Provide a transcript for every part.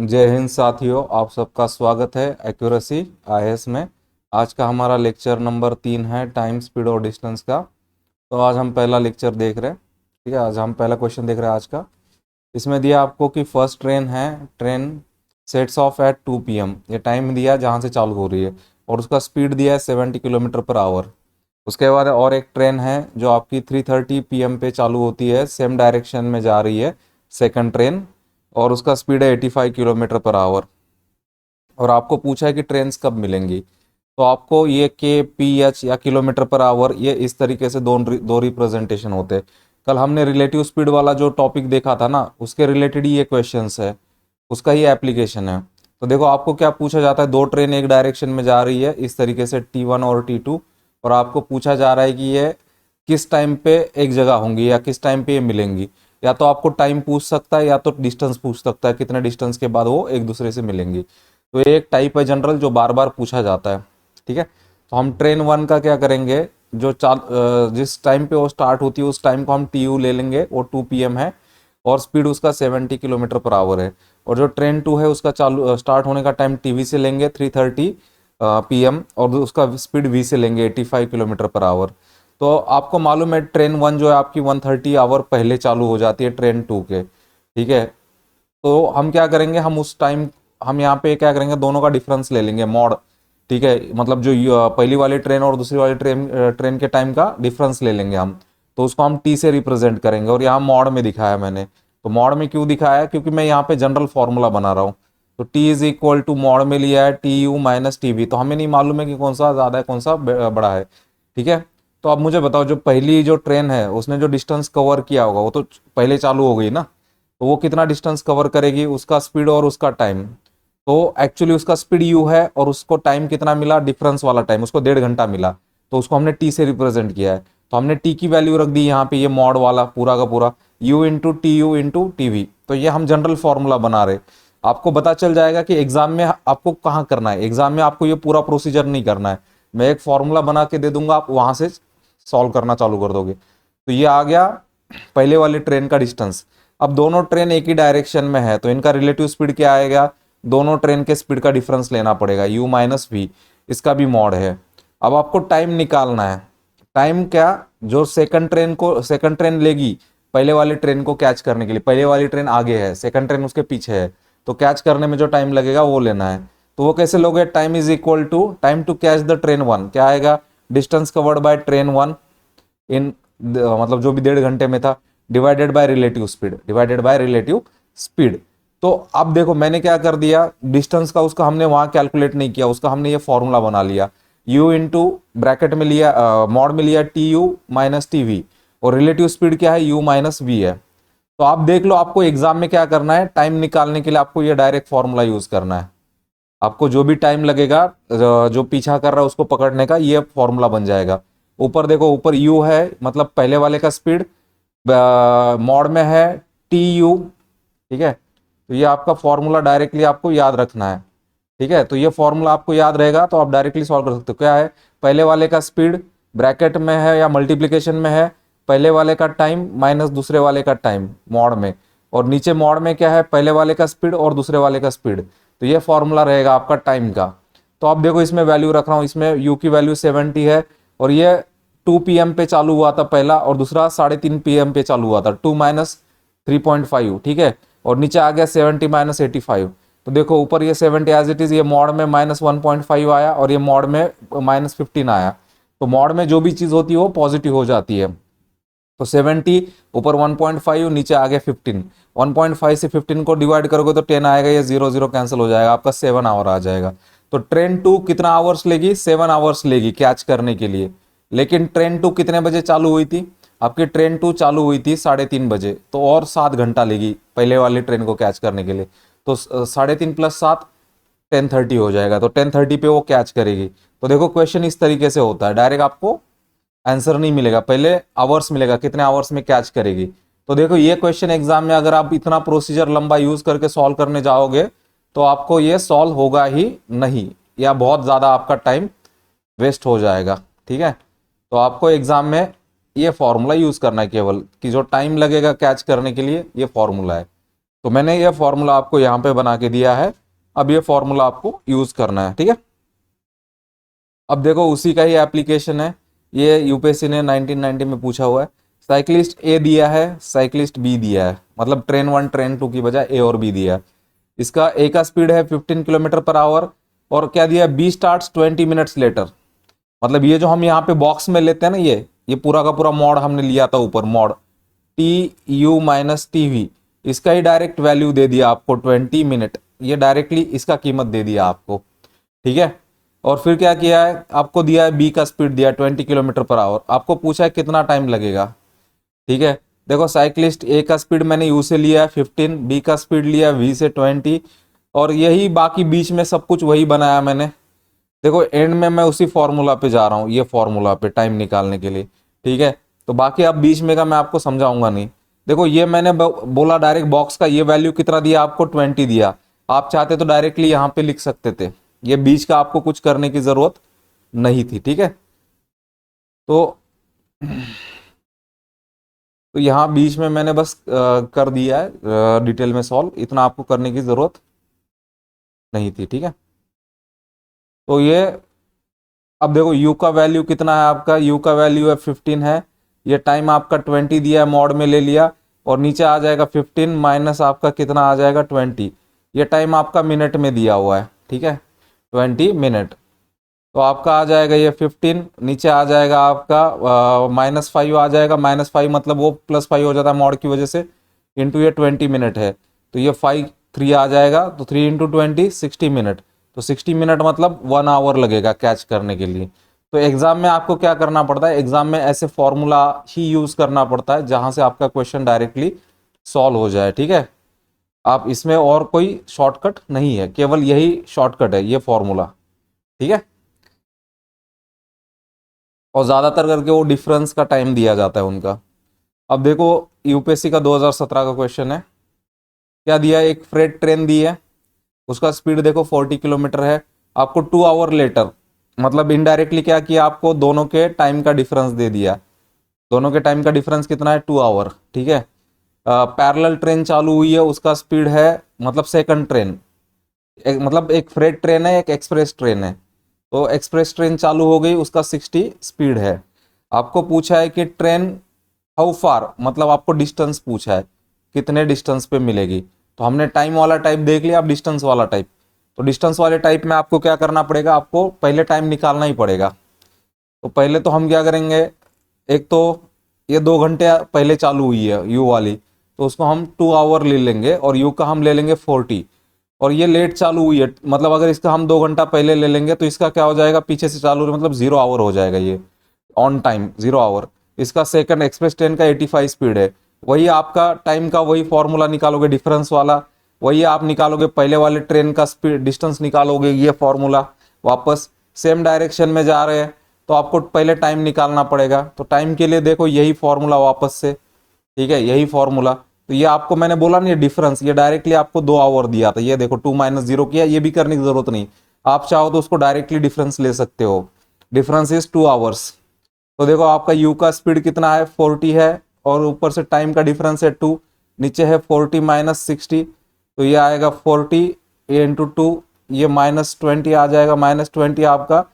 जय हिंद साथियों, आप सबका स्वागत है एक्यूरेसी आईएएस में। आज का हमारा लेक्चर नंबर 3 है टाइम, स्पीड और डिस्टेंस का। तो आज हम पहला लेक्चर देख रहे हैं। ठीक है, आज हम पहला क्वेश्चन देख रहे हैं आज का। इसमें दिया आपको कि फर्स्ट ट्रेन है, train sets off at 2 PM। ये टाइम दिया जहाँ से चालू हो रही है और उसका स्पीड दिया है 70 km/h। उसके बाद और एक ट्रेन है जो आपकी 3:30 PM पे चालू होती है, सेम डायरेक्शन में जा रही है सेकंड ट्रेन, और उसका स्पीड है 85 km/h। और आपको पूछा है कि ट्रेन्स कब मिलेंगी। तो आपको ये KPH या km/h, ये इस तरीके से दो रिप्रेजेंटेशन होते हैं। कल हमने रिलेटिव स्पीड वाला जो टॉपिक देखा था ना, उसके रिलेटेड ही ये क्वेश्चंस है, उसका ही एप्लीकेशन है। तो देखो आपको क्या पूछा जाता है, दो ट्रेन एक डायरेक्शन में जा रही है इस तरीके से T1 और T2, और आपको पूछा जा रहा है कि ये किस टाइम पे एक जगह होंगी या किस टाइम पे ये मिलेंगी। या तो आपको टाइम पूछ सकता है या तो डिस्टेंस पूछ सकता है, कितने डिस्टेंस के बाद वो एक दूसरे से मिलेंगी। तो ये एक टाइप है जनरल जो बार बार पूछा जाता है। ठीक है, तो हम ट्रेन 1 का क्या करेंगे, जिस टाइम पे वो स्टार्ट होती है उस टाइम को हम TU ले लेंगे, वो 2 PM है और स्पीड उसका 70 km/h है। और जो ट्रेन 2 है उसका चालू स्टार्ट होने का टाइम TV से लेंगे 3:30 PM, और उसका स्पीड V से लेंगे 85 km/h। तो आपको मालूम है ट्रेन 1 जो है आपकी 130 आवर पहले चालू हो जाती है ट्रेन 2 के। ठीक है, तो हम क्या करेंगे, हम उस टाइम हम यहाँ पे क्या करेंगे, दोनों का डिफरेंस ले लेंगे, मॉड। ठीक है, मतलब जो पहली वाली ट्रेन और दूसरी वाली ट्रेन के टाइम का डिफरेंस ले लेंगे हम। तो उसको हम T से रिप्रेजेंट करेंगे, और यहाँ मॉड में दिखाया मैंने। तो मॉड में क्यों दिखाया है, क्योंकि मैं यहाँ पे जनरल फॉर्मूला बना रहा हूँ। तो T is equal to mod में लिया है TU माइनस TV। तो हमें नहीं मालूम है कि कौन सा ज़्यादा है कौन सा बड़ा है। ठीक है, तो अब मुझे बताओ, जो पहली जो ट्रेन है उसने जो डिस्टेंस कवर किया होगा वो तो पहले चालू हो गई ना, तो वो कितना डिस्टेंस कवर करेगी, उसका स्पीड और उसका टाइम। तो एक्चुअली उसका स्पीड U है और उसको टाइम कितना मिला, डिफरेंस वाला टाइम, उसको 1.5 घंटा मिला। तो उसको हमने T से रिप्रेजेंट किया है। तो हमने T की वैल्यू रख दी यहाँ पे, ये मॉड वाला पूरा का पूरा U into TU into TV। तो ये हम जनरल फॉर्मूला बना रहे। आपको पता चल जाएगा कि एग्जाम में आपको कहाँ करना है। एग्जाम में आपको ये पूरा प्रोसीजर नहीं करना है, मैं एक फॉर्मूला बना के दे दूंगा, आप वहां से सॉल्व करना चालू कर दोगे। तो ये आ गया पहले वाली ट्रेन का डिस्टेंस। अब दोनों ट्रेन एक ही डायरेक्शन में है तो इनका रिलेटिव स्पीड क्या आएगा, दोनों ट्रेन के स्पीड का डिफरेंस लेना पड़ेगा, U माइनस V। इसका भी मॉड है। अब आपको टाइम निकालना है। टाइम क्या, जो सेकंड ट्रेन लेगी पहले वाली ट्रेन को कैच करने के लिए, पहले वाली ट्रेन आगे है, सेकंड ट्रेन उसके पीछे है, तो कैच करने में जो टाइम लगेगा वो लेना है। तो वो कैसे लोगे, time is equal to time to catch the train 1, क्या आएगा, distance covered by train 1 in, मतलब जो भी 1.5 घंटे में था, divided by relative speed, divided by relative speed. तो अब देखो मैंने क्या कर दिया, डिस्टेंस का उसका हमने वहां कैलकुलेट नहीं किया, उसका हमने ये फॉर्मूला बना लिया। U इंटू ब्रैकेट में लिया, मॉड में लिया TU माइनस TV, और रिलेटिव स्पीड क्या है, U माइनस V है। तो आप देख लो आपको एग्जाम में क्या करना है, टाइम निकालने के लिए आपको ये डायरेक्ट फॉर्मूला यूज करना है। आपको जो भी टाइम लगेगा जो पीछा कर रहा है उसको पकड़ने का, ये फॉर्मूला बन जाएगा। ऊपर देखो, ऊपर U है मतलब पहले वाले का स्पीड, मॉड में है TU। ठीक है, तो ये आपका फॉर्मूला डायरेक्टली आपको याद रखना है। ठीक है, तो ये फॉर्मूला आपको याद रहेगा तो आप डायरेक्टली सॉल्व कर सकते हो। क्या है, पहले वाले का स्पीड ब्रैकेट में है या मल्टीप्लीकेशन में है, पहले वाले का टाइम माइनस दूसरे वाले का टाइम मॉड में, और नीचे मॉड में क्या है, पहले वाले का स्पीड और दूसरे वाले का स्पीड। तो ये फॉर्मूला रहेगा आपका टाइम का। तो आप देखो इसमें वैल्यू रख रहा हूं, इसमें U की वैल्यू 70 है, और ये 2 PM पे चालू हुआ था पहला, और दूसरा 3:30 PM पे चालू हुआ था, 2 माइनस 3.5। ठीक है, और नीचे आ गया 70 माइनस 85। तो देखो ऊपर ये 70 एज इट इज, ये मॉड में -1.5 आया और ये मॉड में -15 आया। तो मॉड में जो भी चीज होती है वो पॉजिटिव हो जाती है। तो 70 ऊपर 1.5 नीचे आ गया 15, 1.5 से 15 को डिवाइड करोगे तो 10 आएगा, ये 0 0 कैंसिल हो जाएगा, आपका 7 आवर आ जाएगा। तो ट्रेन 2 कितना आवर्स लेगी, 7 आवर्स लेगी कैच करने के लिए। लेकिन ट्रेन 2 कितने बजे चालू हुई थी, आपकी ट्रेन 2 चालू हुई थी 3:30 बजे, तो और 7 घंटा लेगी पहले वाली ट्रेन को कैच करने के लिए। तो 3:30 प्लस 7 10:30 हो जाएगा, तो 10:30 पे वो कैच करेगी। तो देखो क्वेश्चन इस तरीके से होता है, डायरेक्ट आपको आंसर नहीं मिलेगा, पहले आवर्स मिलेगा, कितने आवर्स में कैच करेगी। तो देखो ये क्वेश्चन एग्जाम में अगर आप इतना प्रोसीजर लंबा यूज करके सॉल्व करने जाओगे तो आपको ये सॉल्व होगा ही नहीं, या बहुत ज्यादा आपका टाइम वेस्ट हो जाएगा। ठीक है, तो आपको एग्जाम में ये फॉर्मूला यूज करना है केवल, कि जो टाइम लगेगा कैच करने के लिए ये फॉर्मूला है। तो मैंने ये फॉर्मूला आपको यहाँ पे बना के दिया है, अब ये फॉर्मूला आपको यूज करना है, ठीक है। अब देखो उसी का ही एप्लीकेशन है, ये यूपीएससी ने 1990 में पूछा हुआ है। साइकिलिस्ट ए दिया है, साइकिलिस्ट बी दिया है, मतलब ट्रेन 1 ट्रेन 2 की बजाय ए और बी दिया है। इसका ए का स्पीड है 15 किलोमीटर पर आवर, और क्या दिया है, बी स्टार्ट्स 20 मिनट्स लेटर। मतलब ये जो हम यहाँ पे बॉक्स में लेते हैं ना, ये पूरा का पूरा मॉड हमने लिया था ऊपर, mod T U minus T V, इसका ही डायरेक्ट वैल्यू दे दिया आपको 20 मिनट, ये डायरेक्टली इसका कीमत दे दिया आपको, ठीक है। और फिर क्या किया है, आपको दिया है बी का स्पीड दिया है 20 किलोमीटर पर आवर, आपको पूछा है कितना टाइम लगेगा, ठीक है। देखो साइकिलिस्ट ए का स्पीड मैंने यू से लिया है 15, बी का स्पीड लिया है वी से 20, और यही बाकी बीच में सब कुछ वही बनाया मैंने। देखो एंड में मैं उसी फॉर्मूला पे जा रहा हूँ, ये फॉर्मूला पे टाइम निकालने के लिए, ठीक है। तो बाकी अब बीच में का मैं आपको समझाऊंगा नहीं। देखो ये मैंने बोला डायरेक्ट बॉक्स का ये वैल्यू कितना दिया आपको, 20 दिया। आप चाहते तो डायरेक्टली यहाँ पे लिख सकते थे, ये बीच का आपको कुछ करने की जरूरत नहीं थी, ठीक है। तो यहाँ बीच में मैंने बस कर दिया है डिटेल में सॉल्व, इतना आपको करने की जरूरत नहीं थी, ठीक है। तो ये अब देखो u का वैल्यू कितना है आपका, u का वैल्यू है 15 है, ये टाइम आपका 20 दिया है, मॉड में ले लिया, और नीचे आ जाएगा 15 माइनस आपका कितना आ जाएगा 20, ये टाइम आपका मिनट में दिया हुआ है, ठीक है, 20 मिनट। तो आपका आ जाएगा ये 15, नीचे आ जाएगा आपका -5 आ जाएगा, -5 मतलब वो +5 हो जाता है मॉड की वजह से, इंटू ये 20 मिनट है, तो ये 5 3 आ जाएगा, तो 3 इंटू 20 60 मिनट, तो 60 मिनट मतलब 1 आवर लगेगा कैच करने के लिए। तो एग्जाम में आपको क्या करना पड़ता है, एग्जाम में ऐसे फॉर्मूला ही यूज करना पड़ता है जहां से आपका क्वेश्चन डायरेक्टली सॉल्व हो जाए, ठीक है। आप इसमें और कोई शॉर्टकट नहीं है, केवल यही शॉर्टकट है, ये फॉर्मूला, ठीक है। और ज्यादातर करके वो डिफरेंस का टाइम दिया जाता है उनका। अब देखो यूपीएससी का 2017 का क्वेश्चन है, क्या दिया है, एक फ्रेट ट्रेन दी है, उसका स्पीड देखो 40 किलोमीटर है, आपको 2 आवर लेटर, मतलब इनडायरेक्टली क्या किया, आपको दोनों के टाइम का डिफरेंस दे दिया, दोनों के टाइम का डिफरेंस कितना है 2 आवर, ठीक है। पैरेलल ट्रेन चालू हुई है, उसका स्पीड है, मतलब सेकंड ट्रेन, मतलब एक फ्रेट ट्रेन है एक एक्सप्रेस ट्रेन है, तो एक्सप्रेस ट्रेन चालू हो गई, उसका 60 स्पीड है। आपको पूछा है कि ट्रेन हाउ फार, मतलब आपको डिस्टेंस पूछा है, कितने डिस्टेंस पे मिलेगी। तो हमने टाइम वाला टाइप देख लिया, अब डिस्टेंस वाला टाइप। तो डिस्टेंस वाले टाइप में आपको क्या करना पड़ेगा, आपको पहले टाइम निकालना ही पड़ेगा। तो पहले तो हम क्या करेंगे, एक तो ये 2 घंटे पहले चालू हुई है यू वाली, तो उसको हम 2 आवर ले लेंगे, और यू का हम ले लेंगे 40, और ये लेट चालू हुई है, मतलब अगर इसका हम 2 घंटा पहले ले लेंगे तो इसका क्या हो जाएगा, पीछे से चालू मतलब 0 आवर हो जाएगा, ये ऑन टाइम 0 आवर। इसका सेकंड एक्सप्रेस ट्रेन का 85 स्पीड है, वही आपका टाइम का वही फॉर्मूला निकालोगे डिफरेंस वाला, वही आप निकालोगे पहले वाले ट्रेन का स्पीड डिस्टेंस निकालोगे, ये फॉर्मूला वापस सेम डायरेक्शन में जा रहे हैं, तो आपको पहले टाइम निकालना पड़ेगा। तो टाइम के लिए देखो यही फॉर्मूला वापस से, ठीक है, यही फॉर्मूला। तो ये आपको मैंने बोला नहीं डिफरेंस, ये डायरेक्टली आपको 2 आवर दिया था, ये देखो 2 - 0 किया, ये भी करने की जरूरत नहीं, आप चाहो तो उसको डायरेक्टली डिफरेंस ले सकते हो, डिफरेंस इज 2 आवर्स। तो देखो आपका यू का स्पीड कितना है 40 है, और ऊपर से टाइम का डिफरेंस है 2, नीचे है 40 - 60, तो ये आएगा 40 ए इंटू 2, ये -20 आ जाएगा, -20 आपका,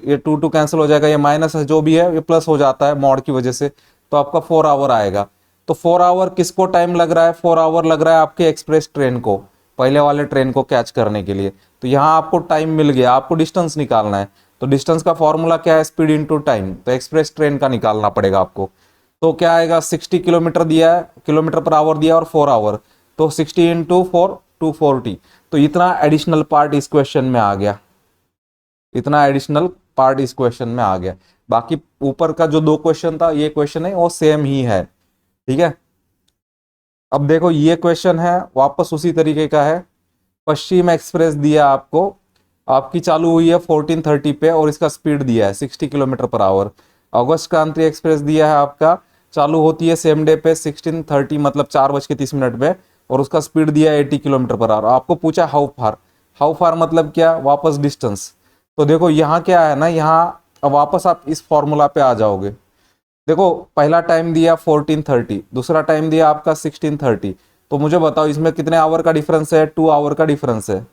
ये 2 2 कैंसिल हो जाएगा, ये माइनस है जो भी है ये प्लस हो जाता है मॉड की वजह से, तो आपका 4 आवर आएगा। तो 4 आवर किसको टाइम लग रहा है, 4 आवर लग रहा है आपके एक्सप्रेस ट्रेन को, पहले वाले ट्रेन को कैच करने के लिए। तो यहाँ आपको टाइम मिल गया, आपको डिस्टेंस निकालना है, तो डिस्टेंस का फॉर्मूला क्या है, स्पीड इंटू टाइम, तो एक्सप्रेस ट्रेन का निकालना पड़ेगा आपको। तो क्या आएगा, 60 किलोमीटर दिया है, किलोमीटर पर आवर दिया और 4 आवर, तो 60 इंटू 4 240। तो इतना एडिशनल पार्ट इस क्वेश्चन में आ गया, इतना एडिशनल पार्ट इस क्वेश्चन में आ गया। बाकी ऊपर का जो 2 क्वेश्चन था, ये क्वेश्चन है वो सेम ही है, ठीक है। अब देखो ये क्वेश्चन है वापस उसी तरीके का है, पश्चिम एक्सप्रेस दिया आपको, आपकी चालू हुई है 1430 पे, और इसका स्पीड दिया है 60 किलोमीटर पर आवर। अगस्त क्रांति एक्सप्रेस दिया है आपका, चालू होती है सेम डे पे 1630, मतलब 4:30 पे, और उसका स्पीड दिया है 80 किलोमीटर पर आवर। आपको पूछा हाउ फार, हाउ फार मतलब क्या, वापस डिस्टेंस। तो देखो यहाँ क्या है ना, यहाँ अब वापस आप इस फॉर्मूला पे आ जाओगे। देखो पहला टाइम दिया 1430, दूसरा टाइम दिया आपका 1630, तो मुझे बताओ इसमें कितने आवर का डिफरेंस है, 2 आवर का डिफरेंस है।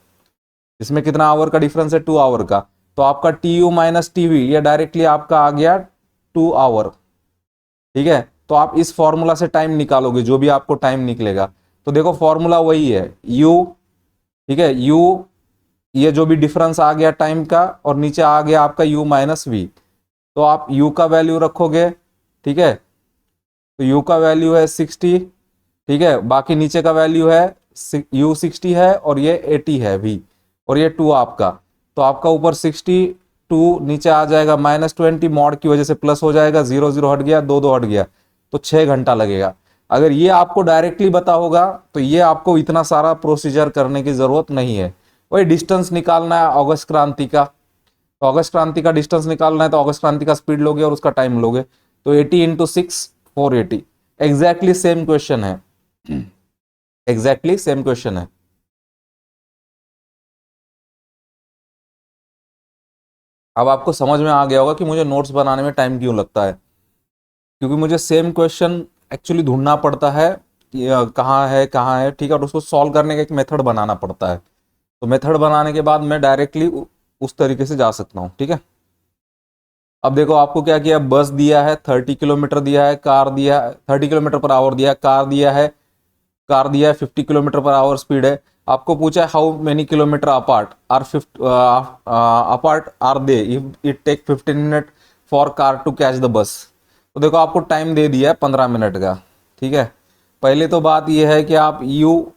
इसमें कितना आवर का डिफरेंस है, 2 आवर का। तो आपका T U minus T V ये डायरेक्टली आपका आ गया 2 आवर। ठीक है, तो आप इस फॉर्मूला से टाइम निकालोगे, जो भी आपको टाइम निकलेगा। तो देखो फॉर्मूला वही है यू, ठीक है, यू ये जो भी डिफरेंस आ गया टाइम का, और नीचे आ गया आपका u माइनस वी। तो आप u का वैल्यू रखोगे, ठीक है, तो u का वैल्यू है 60, ठीक है, बाकी नीचे का वैल्यू है u 60 है और ये 80 है v, और ये 2 आपका। तो आपका ऊपर 62 नीचे आ जाएगा -20, मॉड की वजह से प्लस हो जाएगा, 0 0 हट गया, 2 2 हट गया, तो 6 घंटा लगेगा। अगर ये आपको डायरेक्टली बता होगा तो ये आपको इतना सारा प्रोसीजर करने की जरूरत नहीं है। वही डिस्टेंस निकालना है अगस्त क्रांति का, तो अगस्त क्रांति का डिस्टेंस निकालना है, तो अगस्त क्रांति का स्पीड लोगे और उसका टाइम लोगे। तो 80 इंटू 6 480, एग्जैक्टली सेम क्वेश्चन है, एग्जैक्टली सेम क्वेश्चन है। अब आपको समझ में आ गया होगा कि मुझे नोट्स बनाने में टाइम क्यों लगता है, क्योंकि मुझे सेम क्वेश्चन एक्चुअली ढूंढना पड़ता है कि कहाँ है, ठीक है, और उसको सॉल्व करने का एक मेथड बनाना पड़ता है। तो मेथड बनाने के बाद मैं डायरेक्टली उस तरीके से जा सकता हूँ, ठीक है। अब देखो आपको क्या किया, बस दिया है 30 किलोमीटर दिया है, कार दिया 30 किलोमीटर पर आवर दिया है, कार दिया है 50 किलोमीटर पर आवर स्पीड है। आपको पूछा है how many kilometer apart are they if it take 15 minute for car to catch the bus. तो देखो आपको टाइम दे दिया है 15 मिनट का, ठीक है। पहले तो बात यह है कि आप यू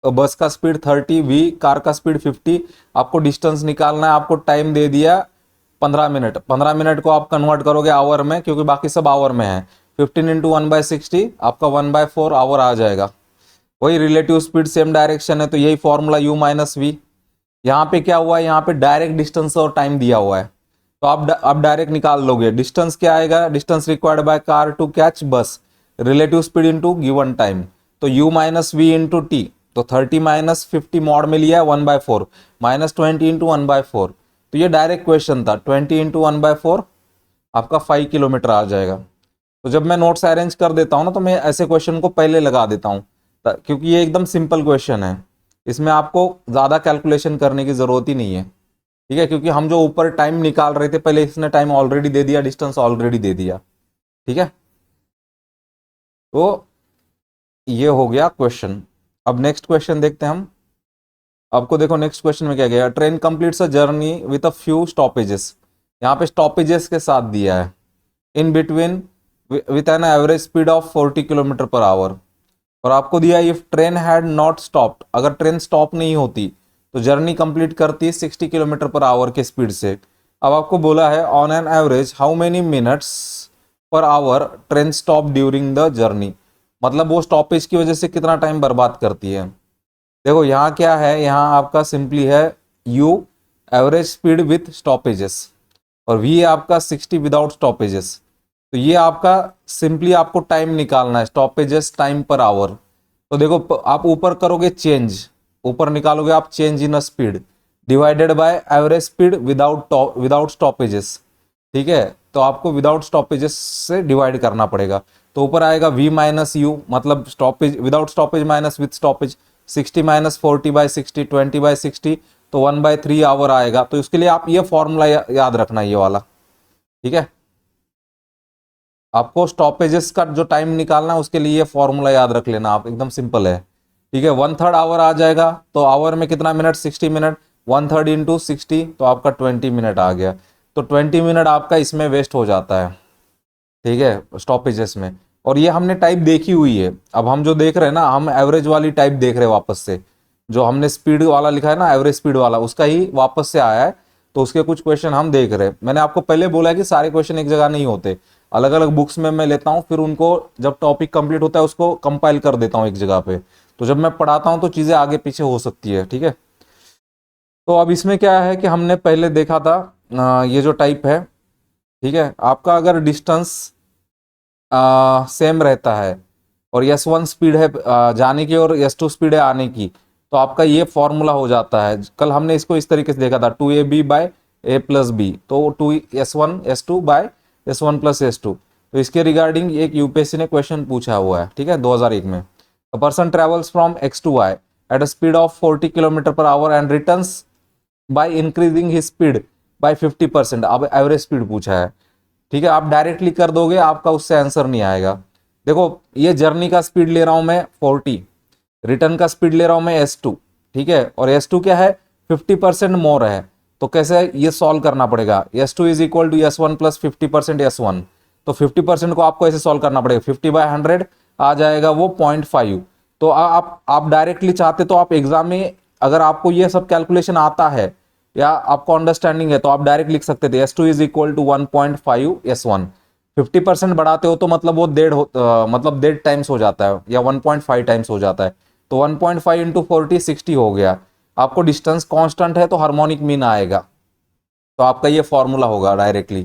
बस का स्पीड 30, वी कार का स्पीड 50, आपको डिस्टेंस निकालना है, आपको टाइम दे दिया 15 मिनट। 15 मिनट को आप कन्वर्ट करोगे आवर में, क्योंकि बाकी सब आवर में है। 15 इंटू 1/60 आपका 1/4 आवर आ जाएगा। वही रिलेटिव स्पीड सेम डायरेक्शन है, तो यही फॉर्मूला u माइनस वी। यहाँ पे क्या हुआ है, यहाँ पे डायरेक्ट डिस्टेंस और टाइम दिया हुआ है, तो आप डायरेक्ट निकाल लोगे। डिस्टेंस क्या आएगा, distance required by car to catch bus, relative speed into given time, तो u minus v into t. तो 30 माइनस 50 मॉड में लिया है 1/4, -20 इंटू 1/4। तो ये डायरेक्ट क्वेश्चन था, 20 इंटू 1/4 आपका 5 किलोमीटर आ जाएगा। तो जब मैं नोट्स अरेंज कर देता हूँ ना, तो मैं ऐसे क्वेश्चन को पहले लगा देता हूँ, क्योंकि ये एकदम सिंपल क्वेश्चन है, इसमें आपको ज़्यादा कैलकुलेशन करने की ज़रूरत ही नहीं है, ठीक है। क्योंकि हम जो ऊपर टाइम निकाल रहे थे पहले, इसने टाइम ऑलरेडी दे दिया, डिस्टेंस ऑलरेडी दे दिया, ठीक है। तो ये हो गया क्वेश्चन। अब नेक्स्ट क्वेश्चन देखते हैं हम। आपको देखो नेक्स्ट क्वेश्चन में क्या गया, train completes a journey with a few stoppages. यहाँ पे स्टॉपेजेस के साथ दिया है, in between with an average speed of 40 kilometre per hour. और आपको दिया if train had not stopped, अगर ट्रेन स्टॉप नहीं होती तो जर्नी कंप्लीट करती 60 किलोमीटर पर आवर के स्पीड से। अब आपको बोला है on an average how many minutes per hour train stop during the journey, मतलब वो स्टॉपेज की वजह से कितना टाइम बर्बाद करती है। देखो यहाँ क्या है, यहाँ आपका सिंपली है u average speed with stoppages, और v आपका 60 विदाउट स्टॉपेजेस। तो ये आपका सिंपली आपको टाइम निकालना है, स्टॉपेजेस टाइम पर आवर। तो देखो आप ऊपर करोगे चेंज, ऊपर निकालोगे आप change in a speed divided by average speed without stoppages, ठीक है। तो आपको विदाउट स्टॉपेजेस से डिवाइड करना पड़ेगा। तो ऊपर आएगा v माइनस यू, मतलब stoppage without stoppage minus with stoppage, 60 minus 40/60 20/60, तो 1/3 आवर आएगा। तो इसके लिए आप ये फॉर्मूला याद रखना, ये वाला, ठीक है। आपको स्टॉपेजेस का जो टाइम निकालना है उसके लिए ये फॉर्मूला याद रख लेना आप, एकदम सिंपल है, ठीक है। 1/3 आवर आ जाएगा, तो आवर में कितना मिनट, 60 मिनट, 1/3 इंटू 60, तो आपका 20 मिनट आ गया। तो 20 मिनट आपका इसमें वेस्ट हो जाता है, ठीक है, स्टॉपेजेस में। और ये हमने टाइप देखी हुई है। अब हम जो देख रहे हैं ना, हम एवरेज वाली टाइप देख रहे हैं वापस से, जो हमने स्पीड वाला लिखा है ना, एवरेज स्पीड वाला, उसका ही वापस से आया है। तो उसके कुछ क्वेश्चन हम देख रहे हैं। मैंने आपको पहले बोला है कि सारे क्वेश्चन एक जगह नहीं होते, अलग अलग बुक्स में मैं लेता हूँ, फिर उनको जब टॉपिक कंप्लीट होता है उसको कंपाइल कर देता हूँ एक जगह पे। तो जब मैं पढ़ाता हूँ तो चीज़ें आगे पीछे हो सकती है, ठीक है। तो अब इसमें क्या है कि हमने पहले देखा था ये जो टाइप है, ठीक है, आपका अगर डिस्टेंस सेम रहता है और S1 स्पीड है जाने की और S2 स्पीड है आने की, तो आपका ये फॉर्मूला हो जाता है। कल हमने इसको इस तरीके से देखा था, 2AB bye A plus B, तो 2S1 S2 bye S1 plus S2। तो इसके रिगार्डिंग एक यूपीएससी ने क्वेश्चन पूछा हुआ है, ठीक है, 2001 में। A person travels from X to Y at a speed of 40 kilometre per our and returns by increasing his speed bye 50%। अब एवरेज स्पीड पूछा है, ठीक है। आप डायरेक्टली कर दोगे, आपका उससे आंसर नहीं आएगा। देखो ये जर्नी का स्पीड ले रहा हूं मैं 40, रिटर्न का स्पीड ले रहा हूं मैं S2, ठीक है, और S2 क्या है 50% मोर है, तो कैसे ये सॉल्व करना पड़ेगा। S2 is equal to S1 plus 50% S1, तो 50% को आपको ऐसे सॉल्व करना पड़ेगा। 50/100 आ जाएगा वो 0.5। तो आप डायरेक्टली चाहते तो आप एग्जाम में अगर आपको ये सब कैलकुलेशन आता है या आपको अंडरस्टैंडिंग है तो आप डायरेक्ट लिख सकते थे S2 is equal to 1.5 S1। 50% बढ़ाते हो तो मतलब वो मतलब 1.5 टाइम्स हो जाता है या 1.5 टाइम्स हो जाता है। तो 1.5 इंटू 40 60 हो गया। आपको डिस्टेंस कांस्टेंट है तो हार्मोनिक मीन आएगा, तो आपका ये फॉर्मूला होगा डायरेक्टली,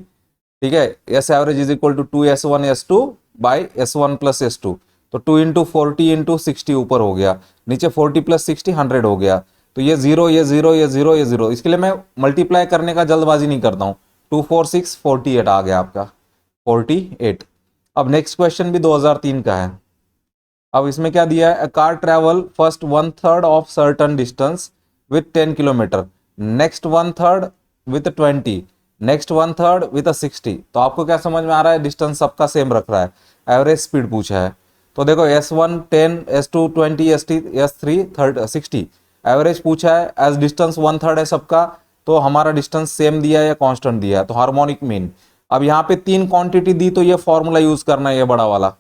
ठीक है। S average is equal to 2S1 S2 by S1 plus S2। तो 2 इंटू 40 इंटू 60 ऊपर हो गया, नीचे 40 प्लस 60 100 हो गया। तो ये जीरो ये जीरो ये जीरो ये जीरो, इसके लिए मैं मल्टीप्लाई करने का जल्दबाजी नहीं करता हूँ। 2 4 6 48 आ गया आपका 48। अब नेक्स्ट क्वेश्चन भी 2003 का है। अब इसमें क्या दिया है, a car travel first 1/3 of certain distance with 10 kilometre, next 1/3 with 20, next 1/3 with 60। तो आपको क्या समझ में आ रहा है, डिस्टेंस सबका सेम रख रहा है, एवरेज स्पीड पूछा है। तो देखो S1 10, S2 20, S3 60, एवरेज पूछा है, एज डिस्टेंस 1/3 है सबका, तो हमारा डिस्टेंस सेम दिया है या कांस्टेंट दिया है, तो हार्मोनिक मीन। अब यहाँ पे 3 क्वांटिटी दी तो ये फॉर्मूला यूज करना है, ये बड़ा वाला,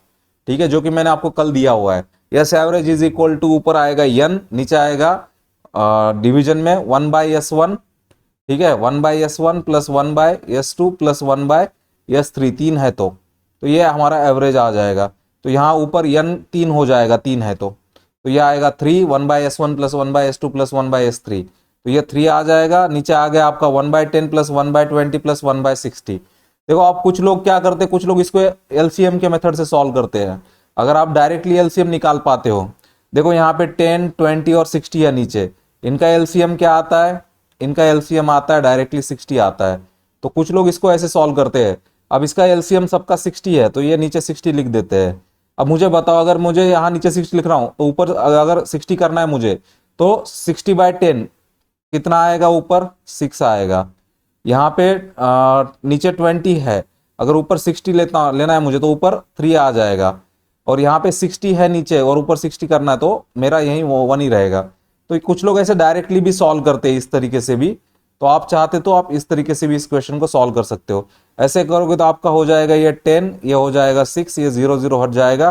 ठीक है, जो कि मैंने आपको कल दिया हुआ है। S average is equal to ऊपर आएगा n, नीचे आएगा डिवीजन में 1/S1, ठीक है, 1/S1 plus 1/S2 plus 1/S3, 3 है तो ये हमारा एवरेज आ जाएगा। तो यहाँ ऊपर n 3 हो जाएगा, 3 है तो ये आएगा 3, 1/S1 plus 1/S2 plus 1/S3, तो ये 3 आ जाएगा। नीचे आ गया आपका 1/10 प्लस 1/20 प्लस 1/60। देखो आप कुछ लोग क्या करते हैं, कुछ लोग इसको एलसीएम के मेथड से सॉल्व करते हैं। अगर आप डायरेक्टली एलसीएम निकाल पाते हो, देखो यहाँ पे 10 20 और 60 है नीचे, इनका एलसीएम क्या आता है, इनका एलसीएम आता है डायरेक्टली 60 आता है। तो कुछ लोग इसको ऐसे सॉल्व करते हैं। अब इसका एलसीएम सबका 60 है तो ये नीचे 60 लिख देते हैं। अब मुझे बताओ, अगर मुझे यहाँ नीचे 60 लिख रहा हूं तो ऊपर अगर 60 करना है मुझे, तो 60/10 कितना आएगा, ऊपर 6 आएगा। यहाँ पे नीचे 20 है, अगर ऊपर 60 लेना है मुझे तो ऊपर 3 आ जाएगा। और यहाँ पे 60 है नीचे और ऊपर 60 करना है तो मेरा यही 1 ही रहेगा। तो कुछ लोग ऐसे डायरेक्टली भी सॉल्व करते हैं इस तरीके से भी, तो आप चाहते तो आप इस तरीके से भी इस क्वेश्चन को सॉल्व कर सकते हो। ऐसे करोगे तो आपका हो जाएगा ये 10, ये हो जाएगा 6, ये 0 0 हट जाएगा,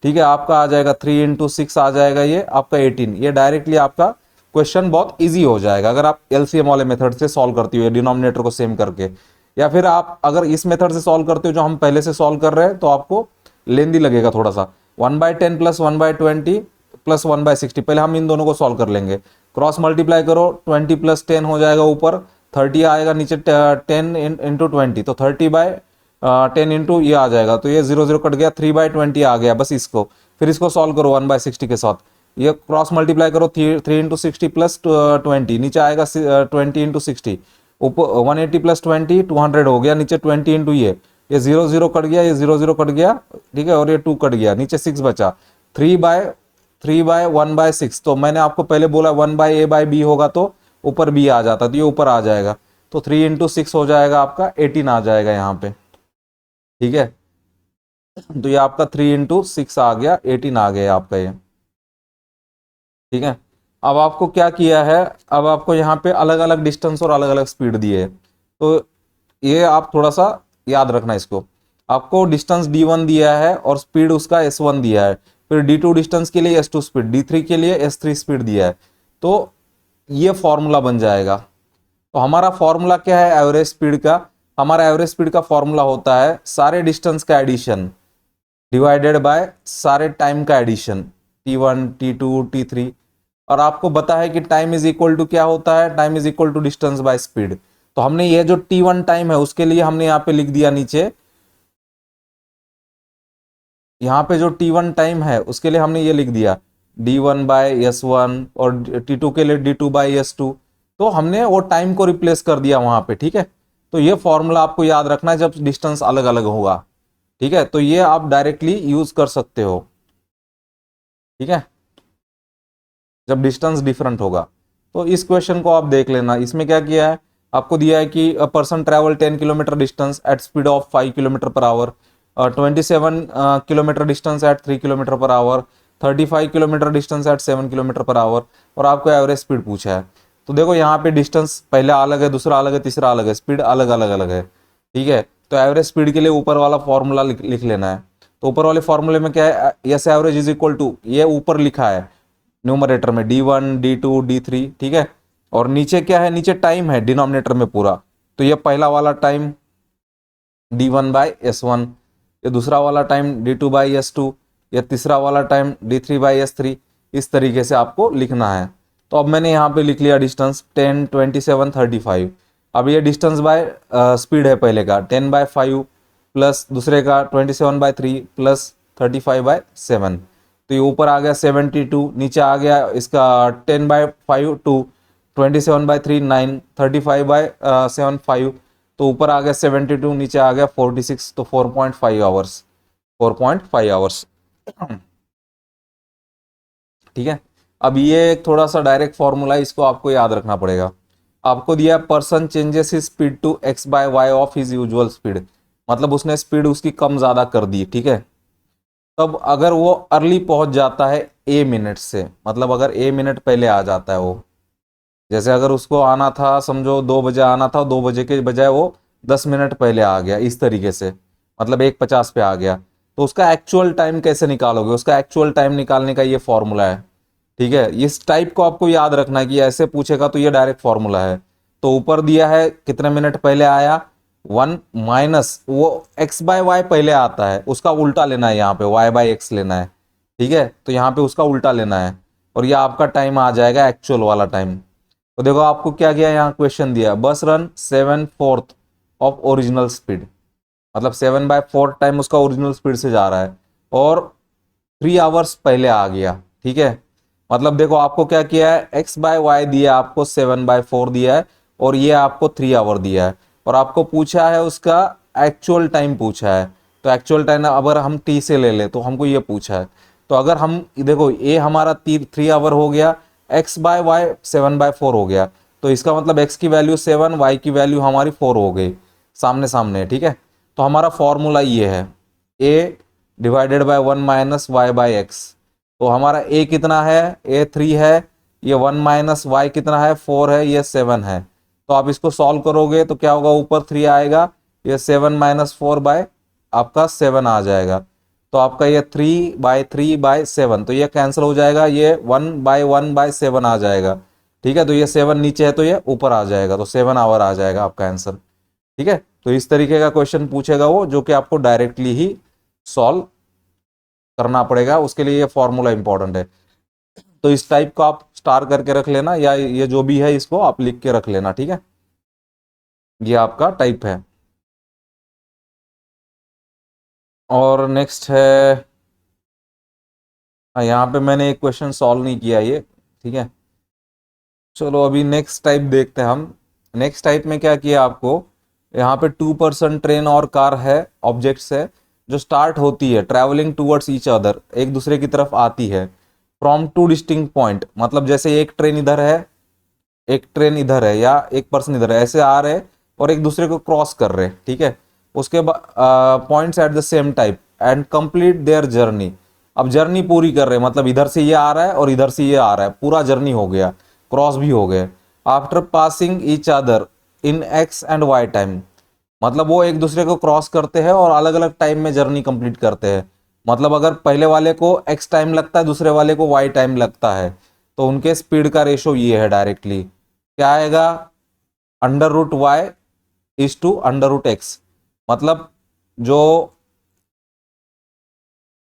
ठीक है। आपका आ जाएगा 3 इंटू 6 आ जाएगा ये आपका 18। ये डायरेक्टली आपका क्वेश्चन बहुत इजी हो जाएगा अगर आप एलसीएम वाले मेथड से सॉल्व करती हो, डिनोमिनेटर को सेम करके। या फिर आप अगर इस मेथड से सॉल्व करते हो जो हम पहले से सॉल्व कर रहे हैं, तो आपको लेंदी लगेगा थोड़ा सा। 1/10 प्लस 1/20 प्लस 1/60, पहले हम इन दोनों को सॉल्व कर लेंगे। क्रॉस मल्टीप्लाई करो, 20 प्लस 10 हो जाएगा, ऊपर 30 आएगा, नीचे 10 इंटू 20, तो 30/10 इंटू ये आ जाएगा, तो ये 0 0 कट गया, 3/20 आ गया बस इसको। फिर इसको सॉल्व करो 1/60 के साथ, ये क्रॉस मल्टीप्लाई करो, 3 इंटू 60 प्लस 20, नीचे आएगा 20 इंटू 60, ऊपर 180 प्लस 20 200 हो गया, नीचे 20 इंटू ये 0 0 कट गया, ये 0 0 कट गया, ठीक है, और ये 2 कट गया, नीचे 6 बचा। 3/1/6, तो मैंने आपको पहले बोला 1/A/B होगा तो ऊपर B आ जाता, तो ये ऊपर आ जाएगा, तो 3 इंटू 6 हो जाएगा आपका 18 आ जाएगा यहाँ पे, ठीक है। तो ये आपका 3 इंटू 6 आ गया, 18 आ गया आपका ये, ठीक है। अब आपको क्या किया है, अब आपको यहाँ पे अलग अलग डिस्टेंस और अलग अलग स्पीड दिए है, तो ये आप थोड़ा सा याद रखना इसको। आपको डिस्टेंस d1 दिया है और स्पीड उसका s1 दिया है, फिर d2 डिस्टेंस के लिए s2 स्पीड, d3 के लिए s3 स्पीड दिया है, तो ये फॉर्मूला बन जाएगा। तो हमारा फॉर्मूला क्या है एवरेज स्पीड का, हमारा एवरेज स्पीड का फॉर्मूला होता है सारे डिस्टेंस का एडिशन डिवाइडेड बाय सारे टाइम का एडिशन, t1 t2 t3। और आपको पता है कि टाइम इज इक्वल टू क्या होता है, time is equal to distance by speed. तो हमने ये जो t1 टाइम है उसके लिए हमने यहाँ पे लिख दिया नीचे, यहाँ पे जो t1 टाइम है उसके लिए हमने ये लिख दिया d1/s1 और t2 के लिए d2/s2। तो हमने वो टाइम को रिप्लेस कर दिया वहां पे, ठीक है। तो ये फॉर्मूला आपको याद रखना है जब डिस्टेंस अलग अलग होगा, ठीक है। तो ये आप डायरेक्टली यूज कर सकते हो, ठीक है, जब डिस्टेंस डिफरेंट होगा। तो इस क्वेश्चन को आप देख लेना, इसमें क्या किया है, आपको दिया है कि a person travel 10 kilometer distance at speed of 5 kilometer per hour, 27 kilometer distance at 3 kilometer per hour, 35 kilometer distance at 7 kilometer per hour, और आपको एवरेज स्पीड पूछा है। तो देखो यहाँ पे डिस्टेंस पहले अलग है, दूसरा अलग है, तीसरा अलग है, स्पीड अलग अलग अलग है, ठीक है। तो एवरेज स्पीड के लिए ऊपर वाला फॉर्मूला लिख लेना है। तो ऊपर वाले फॉर्मूले में क्या है, S average is equal to, ये ऊपर लिखा है न्यूमरेटर में D1 D2 D3, ठीक है। और नीचे क्या है, नीचे टाइम है डिनोमिनेटर में पूरा। तो ये पहला वाला टाइम D1/S1, ये दूसरा वाला टाइम D2/S2, ये तीसरा वाला टाइम D3/S3। इस तरीके से आपको लिखना है। तो अब मैंने यहाँ पे लिख लिया डिस्टेंस 10 27 35। अब ये डिस्टेंस बाय स्पीड है पहले का 10/5 प्लस दूसरे का 27/3 प्लस 35/7। तो ये ऊपर आ गया 72, नीचे आ गया इसका 10/5 टू 27/3 9, 35/7 5। तो ऊपर आ गया 72, नीचे आ गया 46, तो 4.5 आवर्स, 4.5 आवर्स। ठीक है। अब ये एक थोड़ा सा डायरेक्ट फॉर्मूला है, इसको आपको याद रखना पड़ेगा। आपको दिया person changes his speed to x/y of his usual speed, मतलब उसने स्पीड उसकी कम ज्यादा कर दी, ठीक है। तब अगर वो अर्ली पहुंच जाता है ए मिनट से, मतलब अगर ए मिनट पहले आ जाता है वो, जैसे अगर उसको आना था समझो 2 बजे आना था, 2 बजे के बजाय वो 10 मिनट पहले आ गया, इस तरीके से, मतलब 1:50 पे आ गया, तो उसका एक्चुअल टाइम कैसे निकालोगे, उसका एक्चुअल टाइम निकालने का ये फॉर्मूला है, ठीक है। इस टाइप को आपको याद रखना है कि ऐसे पूछेगा तो ये डायरेक्ट फॉर्मूला है। तो ऊपर दिया है कितने मिनट पहले आया, 1 माइनस वो x/y पहले आता है, उसका उल्टा लेना है, यहाँ पे y/x लेना है, ठीक है। तो यहाँ पे उसका उल्टा लेना है, और ये आपका टाइम आ जाएगा एक्चुअल वाला टाइम। तो देखो आपको क्या किया, यहाँ क्वेश्चन दिया बस रन 7/4 ऑफ ओरिजिनल स्पीड, मतलब 7/4 टाइम उसका ओरिजिनल स्पीड से जा रहा है, और 3 आवर्स पहले आ गया, ठीक है। मतलब देखो आपको क्या किया है, x/y दिया आपको 7/4 दिया है, और ये आपको 3 आवर दिया है, और आपको पूछा है उसका एक्चुअल टाइम पूछा है। तो एक्चुअल टाइम अगर हम t से ले ले तो हमको ये पूछा है। तो अगर हम देखो a हमारा 3 आवर हो गया, x/y 7/4 हो गया, तो इसका मतलब x की वैल्यू 7, y की वैल्यू हमारी 4 हो गई, सामने सामने, ठीक है। तो हमारा फॉर्मूला ये है a divided by 1 minus y/x। तो हमारा a कितना है, a 3 है, ये 1 माइनस y कितना है, 4 है, ये 7 है। तो आप इसको सॉल्व करोगे तो क्या होगा, ऊपर 3 आएगा, ये 7 माइनस 4 बाय आपका 7 आ जाएगा। तो आपका ये 3/3/7, तो ये कैंसिल हो जाएगा, ये 1/1/7 आ जाएगा, ठीक है। तो ये 7 नीचे है तो ये ऊपर आ जाएगा, तो 7 आवर आ जाएगा आपका आंसर, ठीक है। तो इस तरीके का क्वेश्चन पूछेगा वो, जो कि आपको डायरेक्टली ही सॉल्व करना पड़ेगा, उसके लिए ये फॉर्मूला इंपॉर्टेंट है। तो इस टाइप को आप स्टार करके रख लेना, या ये जो भी है इसको आप लिख के रख लेना, ठीक है। ये आपका टाइप है। और नेक्स्ट है, यहाँ पे मैंने एक क्वेश्चन सॉल्व नहीं किया ये, ठीक है। चलो अभी नेक्स्ट टाइप देखते हैं हम। नेक्स्ट टाइप में क्या किया आपको, यहाँ पे 2 पर्सन ट्रेन और कार है, ऑब्जेक्ट्स है, जो स्टार्ट होती है ट्रैवलिंग टूवर्ड्स ईच अदर, एक दूसरे की तरफ आती है, फ्रॉम 2 डिस्टिंक्ट पॉइंट, मतलब जैसे एक ट्रेन इधर है, एक ट्रेन इधर है, या एक पर्सन इधर है, ऐसे आ रहे और एक दूसरे को क्रॉस कर रहे, ठीक है। उसके बाद points at the same type and complete their journey. अब जर्नी पूरी कर रहे हैं, मतलब इधर से ये आ रहा है और इधर से ये आ रहा है, पूरा जर्नी हो गया, क्रॉस भी हो गए। After passing each other in X and Y time, मतलब वो एक दूसरे को क्रॉस करते हैं और अलग अलग टाइम में जर्नी कंप्लीट करते हैं। मतलब अगर पहले वाले को एक्स टाइम लगता है, दूसरे वाले को वाई टाइम लगता है, तो उनके स्पीड का रेशो ये है, डायरेक्टली क्या आएगा, √y इज टू √x। मतलब जो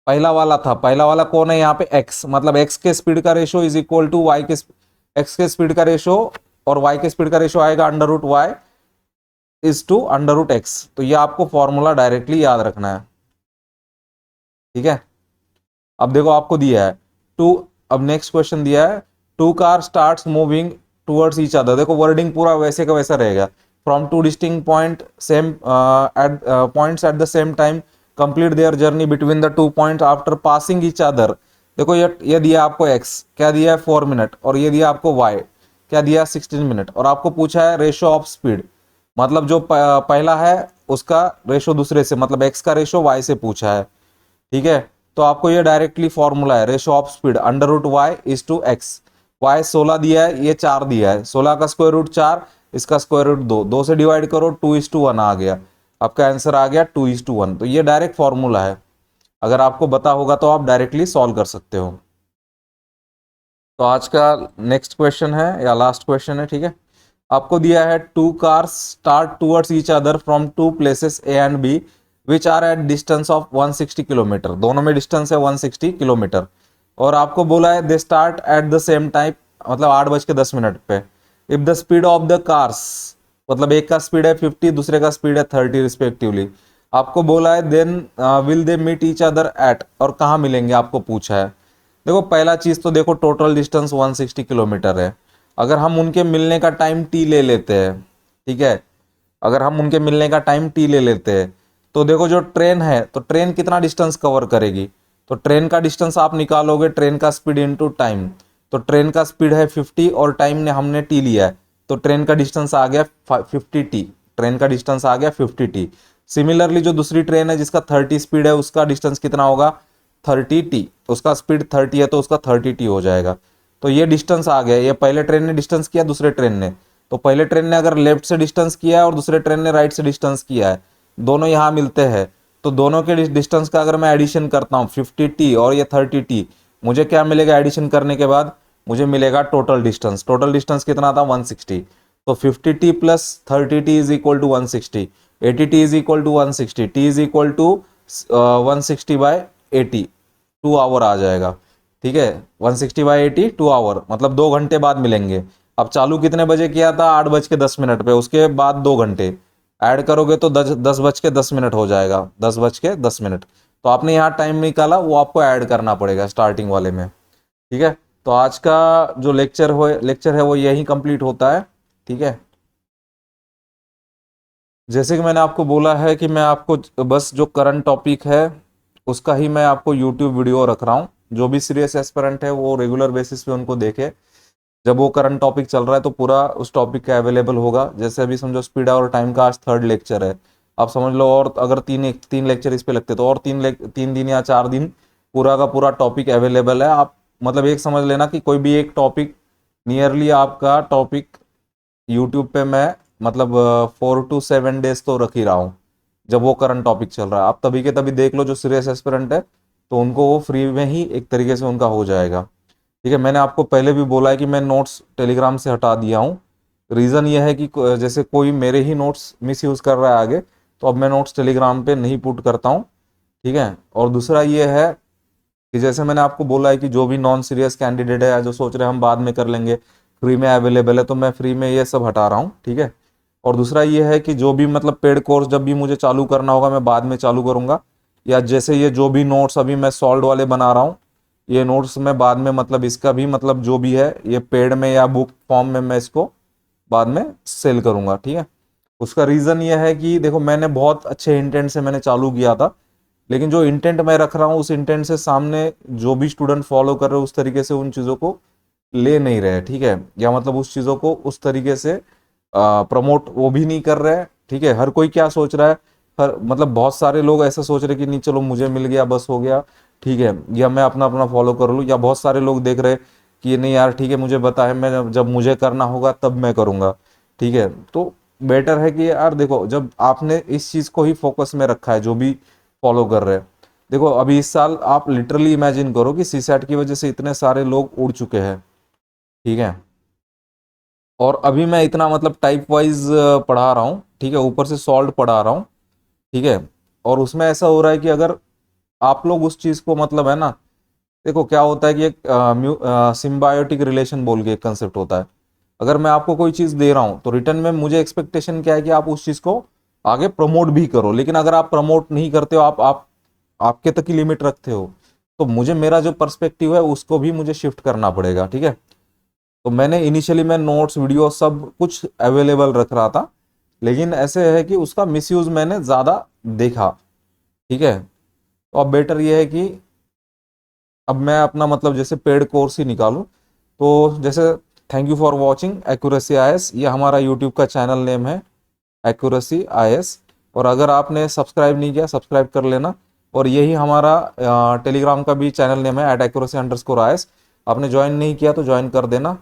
पहला वाला था, पहला वाला कौन है यहाँ पे, x, मतलब x के स्पीड का ratio is equal to y के, x के स्पीड का रेशो और y के स्पीड का रेशो आएगा √y इज टू √x। तो ये आपको फॉर्मूला डायरेक्टली याद रखना है, ठीक है। अब देखो आपको दिया है टू, अब नेक्स्ट क्वेश्चन दिया है, 2 car starts moving towards each other, देखो वर्डिंग पूरा वैसे का वैसा रहेगा, from 2 distinct point same at points at the same time, complete their journey between the 2 points after passing each other, देखो ये दिया आपको x, क्या दिया है 4 मिनट, और ये दिया आपको y, क्या दिया है 16 मिनट, और आपको पूछा है रेशो ऑफ स्पीड, मतलब जो पहला है उसका रेशो दूसरे से, मतलब x का रेशो y से पूछा है। ठीक है, तो आपको ये डायरेक्टली फॉर्मूला है ratio of speed under root Y is to X. Y 16 दिया है, ये 4 दिया है, 16 का स्क्वायर रूट 4, इसका स्क्वायर रूट 2, 2 से डिवाइड करो 2:1 आ गया, आपका आंसर आ गया 2:1। तो ये डायरेक्ट फॉर्मूला है, अगर आपको पता होगा तो आप डायरेक्टली सॉल्व कर सकते हो। तो आज का नेक्स्ट क्वेश्चन है या लास्ट क्वेश्चन है, ठीक है। आपको दिया है two cars start towards each other from two places A and B which are at distance of 160 kilometer, दोनों में डिस्टेंस है 160 किलोमीटर, और आपको बोला है they start at the same time, मतलब 8:10 पे। If the speed of the cars, मतलब एक का स्पीड है 50, दूसरे का स्पीड है 30 रिस्पेक्टिवली, आपको बोला है then will they meet each other at, और कहाँ मिलेंगे आपको पूछा है। देखो पहला चीज तो देखो टोटल डिस्टेंस 160 किलोमीटर है, अगर हम उनके मिलने का टाइम टी ले लेते हैं, ठीक है, अगर हम उनके मिलने का टाइम टी ले लेते हैं, तो देखो जो ट्रेन है, तो ट्रेन कितना डिस्टेंस कवर करेगी, तो ट्रेन का डिस्टेंस आप निकालोगे, ट्रेन का स्पीड इनटू टाइम, तो ट्रेन का स्पीड है 50 और टाइम ने हमने टी लिया है, तो ट्रेन का डिस्टेंस आ गया 50t, ट्रेन का डिस्टेंस आ गया 50t। सिमिलरली जो दूसरी ट्रेन है जिसका 30 स्पीड है, उसका डिस्टेंस कितना होगा 30t, उसका स्पीड 30 है तो उसका 30t हो जाएगा। तो ये डिस्टेंस आ गया, ये पहले ट्रेन ने डिस्टेंस किया, दूसरे ट्रेन ने, तो पहले ट्रेन ने अगर लेफ्ट से डिस्टेंस किया है और दूसरे ट्रेन ने राइट से डिस्टेंस किया है, दोनों यहाँ मिलते हैं, तो दोनों के डिस्टेंस का अगर मैं एडिशन करता हूँ 50t और ये 30t, मुझे क्या मिलेगा एडिशन करने के बाद, मुझे मिलेगा टोटल डिस्टेंस, टोटल डिस्टेंस कितना था 160, तो 50t plus 30t is equal to 160, 80t is equal to 160, t is equal to 160/80, 2 hour आ जाएगा। ठीक है, 160/80 2 आवर, मतलब 2 घंटे बाद मिलेंगे। अब चालू कितने बजे किया था 8:10 पे, उसके बाद 2 घंटे ऐड करोगे तो 10:10 हो जाएगा, 10:10। तो आपने यहाँ टाइम निकाला, वो आपको ऐड करना पड़ेगा स्टार्टिंग वाले में। ठीक है, तो आज का जो लेक्चर है वो यही कंप्लीट होता है। ठीक है, जैसे कि मैंने आपको बोला है कि मैं आपको बस जो करंट टॉपिक है उसका ही मैं आपको यूट्यूब वीडियो रख रहा हूँ, जो भी सीरियस एस्पिरेंट है वो रेगुलर बेसिस पे उनको देखे, जब वो करंट टॉपिक चल रहा है तो पूरा उस टॉपिक का अवेलेबल होगा। जैसे अभी समझो स्पीड और टाइम का आज 3rd लेक्चर है, आप समझ लो, और अगर तीन लेक्चर इस पे लगते तो और 3 दिन या 4 दिन पूरा का पूरा टॉपिक अवेलेबल है। आप मतलब एक समझ लेना कि कोई भी एक टॉपिक, नियरली आपका टॉपिक यूट्यूब पे मैं मतलब 4 to 7 डेज तो रख ही रहा हूँ, जब वो करंट टॉपिक चल रहा है। आप तभी के तभी देख लो, जो सीरियस एस्पिरेंट है तो उनको वो फ्री में ही एक तरीके से उनका हो जाएगा। ठीक है, मैंने आपको पहले भी बोला है कि मैं नोट्स टेलीग्राम से हटा दिया हूँ। रीज़न ये है कि जैसे कोई मेरे ही नोट्स मिस यूज़ कर रहा है आगे, तो अब मैं नोट्स टेलीग्राम पे नहीं पुट करता हूँ। ठीक है, और दूसरा ये है कि जैसे मैंने आपको बोला है कि जो भी नॉन सीरियस कैंडिडेट है, जो सोच रहे हैं हम बाद में कर लेंगे, फ्री में अवेलेबल है, तो मैं फ्री में ये सब हटा रहा हूँ। ठीक है, और दूसरा ये है कि जो भी मतलब पेड कोर्स जब भी मुझे चालू करना होगा मैं बाद में चालू करूँगा, या जैसे ये जो भी नोट्स अभी मैं सॉल्व वाले बना रहा हूँ, ये नोट्स मैं बाद में मतलब इसका भी मतलब जो भी है ये पेड में या बुक फॉर्म में मैं इसको बाद में सेल करूँगा। ठीक है, उसका रीज़न ये है कि देखो मैंने बहुत अच्छे इंटेंट से मैंने चालू किया था, लेकिन जो इंटेंट मैं रख रहा हूँ उस इंटेंट से सामने जो भी स्टूडेंट फॉलो कर रहे हो उस तरीके से उन चीज़ों को ले नहीं रहे। ठीक है, या मतलब उस चीज़ों को उस तरीके से प्रमोट वो भी नहीं कर रहे। ठीक है, हर कोई क्या सोच रहा है, हर मतलब बहुत सारे लोग ऐसा सोच रहे कि नहीं चलो मुझे मिल गया बस हो गया, ठीक है, या मैं अपना अपना फॉलो कर लूँ, या बहुत सारे लोग देख रहे कि नहीं यार ठीक है मुझे पता है, मैं जब मुझे करना होगा तब मैं करूँगा। ठीक है, तो बेटर है कि यार देखो जब आपने इस चीज़ को ही फोकस में रखा है, जो भी फॉलो कर रहे हैं, देखो अभी इस साल आप लिटरली इमेजिन करो कि सीसैट की वजह से इतने सारे लोग उड़ चुके हैं। ठीक है, और अभी मैं इतना मतलब टाइप वाइज पढ़ा रहा हूँ, ठीक है, ऊपर से सॉल्व पढ़ा रहा हूँ। ठीक है, और उसमें ऐसा हो रहा है कि अगर आप लोग उस चीज़ को मतलब है ना, देखो क्या होता है कि एक सिम्बायोटिक रिलेशन बोल के एक कंसेप्ट होता है। अगर मैं आपको कोई चीज़ दे रहा हूँ तो रिटर्न में मुझे एक्सपेक्टेशन क्या है कि आप उस चीज़ को आगे प्रमोट भी करो, लेकिन अगर आप प्रमोट नहीं करते हो, आप आपके तक की लिमिट रखते हो, तो मुझे मेरा जो पर्सपेक्टिव है उसको भी मुझे शिफ्ट करना पड़ेगा। ठीक है, तो मैंने इनिशियली मैं नोट्स वीडियो सब कुछ अवेलेबल रख रहा था, लेकिन ऐसे है कि उसका मिसयूज मैंने ज़्यादा देखा। ठीक है, तो अब बेटर ये है कि अब मैं अपना मतलब जैसे पेड कोर्स ही निकालूं, तो जैसे thank you for watching accuracy IAS, ये हमारा यूट्यूब का चैनल नेम है एक्यूरेसी आईएएस। और अगर आपने सब्सक्राइब नहीं किया, सब्सक्राइब कर लेना। और यही हमारा टेलीग्राम का भी चैनल नेम है @accuracy_is। आपने ज्वाइन नहीं किया तो ज्वाइन कर देना।